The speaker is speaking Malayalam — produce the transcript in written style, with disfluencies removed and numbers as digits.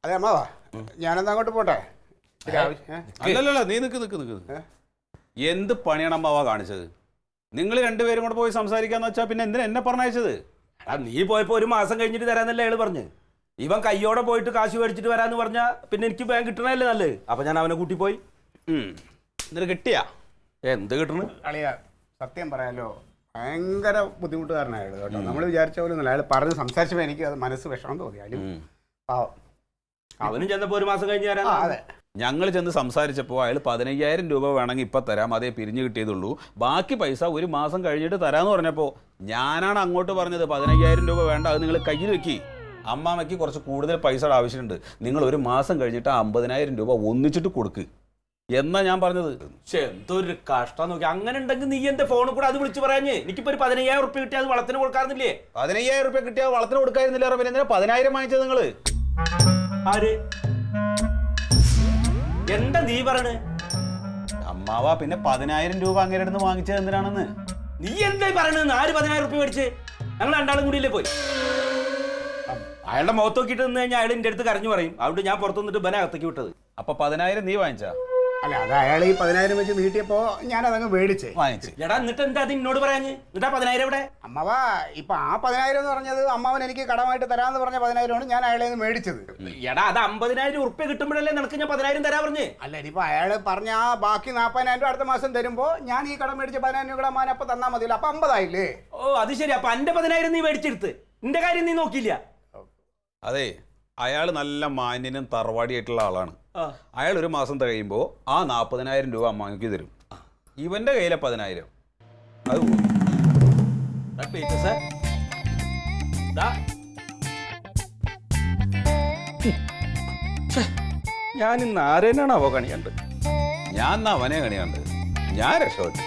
അതെ അമ്മാവാ, ഞാനെന്നാ അങ്ങോട്ട് പോട്ടെ. അല്ലല്ല, നീ നിക്ക്. എന്ത് പണിയാണ് അമ്മാവ കാണിച്ചത്? നിങ്ങൾ രണ്ടുപേരും കൂടെ പോയി സംസാരിക്കാന്ന് വെച്ചാൽ പിന്നെ എന്തിനാ എന്നെ പറഞ്ഞയച്ചത്? നീ പോയപ്പോ 1 മാസം കഴിഞ്ഞിട്ട് തരാന്നല്ലേ അയാള് പറഞ്ഞു. ഇവൻ കയ്യോടെ പോയിട്ട് കാശ് മേടിച്ചിട്ട് വരാന്ന് പറഞ്ഞാ പിന്നെ എനിക്ക് ബാങ്ക് കിട്ടണല്ലേ നല്ലത്. അപ്പൊ ഞാൻ അവനെ കൂട്ടി പോയി. എന്നിട്ട് കിട്ടിയാ? എന്ത് കിട്ടണ? അളിയ സത്യം പറയാലോ, ഭയങ്കര ബുദ്ധിമുട്ടുകാരനായത് കേട്ടോ. നമ്മൾ വിചാരിച്ച പോലെ ഒന്നുമില്ല. അയാൾ പറഞ്ഞ് സംസാരിച്ചപ്പോൾ എനിക്ക് അത് മനസ്സ് വിഷമം തോന്നി. അതിലും പാവം. അവനും ചെന്നപ്പോ 1 മാസം കഴിഞ്ഞ് തരാൻ. അതെ, ഞങ്ങൾ ചെന്ന് സംസാരിച്ചപ്പോൾ അയാൾ 15,000 രൂപ വേണമെങ്കിൽ ഇപ്പം തരാം, അതേ പിരിഞ്ഞു കിട്ടിയതുള്ളൂ, ബാക്കി പൈസ 1 മാസം കഴിഞ്ഞിട്ട് തരാമെന്ന് പറഞ്ഞപ്പോൾ ഞാനാണ് അങ്ങോട്ട് പറഞ്ഞത് 15,000 രൂപ വേണ്ട, അത് നിങ്ങൾ കയ്യിൽ വെക്കി. അമ്മാമ്മയ്ക്ക് കുറച്ച് കൂടുതൽ പൈസയുടെ ആവശ്യമുണ്ട്, നിങ്ങൾ 1 മാസം കഴിഞ്ഞിട്ട് 50,000 രൂപ ഒന്നിച്ചിട്ട് കൊടുക്ക് എന്നാ ഞാൻ പറഞ്ഞത്. എന്തൊരു കഷ്ടം നോക്കി. അങ്ങനെ ഉണ്ടെങ്കിൽ നീ എന്റെ ഫോണിൽ കൂടെ അത് വിളിച്ച് പറയാഞ്ഞേ. എനിക്കിപ്പോ 15,000 റുപ്യ കിട്ടിയാൽ അത് വളത്തിന് കൊടുക്കാറുന്നില്ലേ? 15,000 രൂപ കിട്ടിയാൽ വളത്തിന് കൊടുക്കായിരുന്നില്ല. പിന്നെ എന്തിനാ 10,000 വാങ്ങിച്ചത് നിങ്ങള്? ആര്? എന്താ നീ പറയണേ? അമ്മാവ പിന്നെ 10,000 രൂപ അങ്ങനെ അടുത്ത് വാങ്ങിച്ചത് എന്തിനാണെന്ന്? നീ എന്തായി പറയണെന്ന്? ആര് 10,000 റുപ്യ മേടിച്ച്? ഞങ്ങൾ രണ്ടാളും കൂടിയല്ലേ പോയി. അയാളുടെ മുഖത്ത് നോക്കിയിട്ട് നിന്ന് കഴിഞ്ഞാൽ അയാൾ എന്റെ അടുത്ത് കരഞ്ഞു പറയും. അവിടെ ഞാൻ പുറത്തു നിന്നിട്ട് ബന അകത്തേക്ക് വിട്ടത്. അപ്പൊ 10,000 നീ വാങ്ങിച്ചാ? അല്ല, അത് അയാൾ ഈ 10,000 വെച്ച് നീട്ടിയപ്പോ ഞാനതങ്ങ് മേടിച്ചേ. വാങ്ങിച്ചു. എടാ എന്നിട്ട് എന്താ അത് എന്നോട് പറയാഞ്ഞ്? എന്നിട്ടാ 10,000 എവിടെ? അമ്മാവാ, ഇപ്പൊ ആ 10,000 എന്ന് പറഞ്ഞത് അമ്മാവൻ എനിക്ക് കടമായിട്ട് തരാമെന്ന് പറഞ്ഞ 10,000 ഞാൻ അയാളെ നിന്ന് മേടിച്ചത്. എടാ അത് 50,000 റുപ്യ കിട്ടുമ്പോഴല്ലേ നിനക്ക് ഞാൻ 10,000 തരാ പറഞ്ഞ്. അല്ല, ഇനിയിപ്പോ അയാൾ പറഞ്ഞ ആ ബാക്കി 40,000 രൂപ അടുത്ത മാസം തരുമ്പോ ഞാൻ ഈ കടം മേടിച്ച 10,000 രൂപ അമ്മാവൻ അപ്പൊ തന്നാ മതിയല്ലോ. അപ്പൊ 50 ആയില്ലേ? ഓ അത് ശരി. അപ്പൊ എന്റെ 10,000 നീ മേടിച്ചെടുത്ത് നിന്റെ കാര്യം നീ നോക്കിയില്ല. അതെ, അയാൾ നല്ല മാന്യനും തറവാടിയായിട്ടുള്ള ആളാണ്. അയാൾ 1 മാസം കഴിയുമ്പോൾ ആ 40,000 രൂപ അമ്മാക്ക് തരും. ഇവന്റെ കയ്യിലെ 10,000 അത് ഞാൻ ഇന്ന് ആരേനാണ് അവ കണിയണ്ട്. ഞാൻ അവനെ കണിയാണ്ട് ഞാൻ രക്ഷപ്പെട്ടു.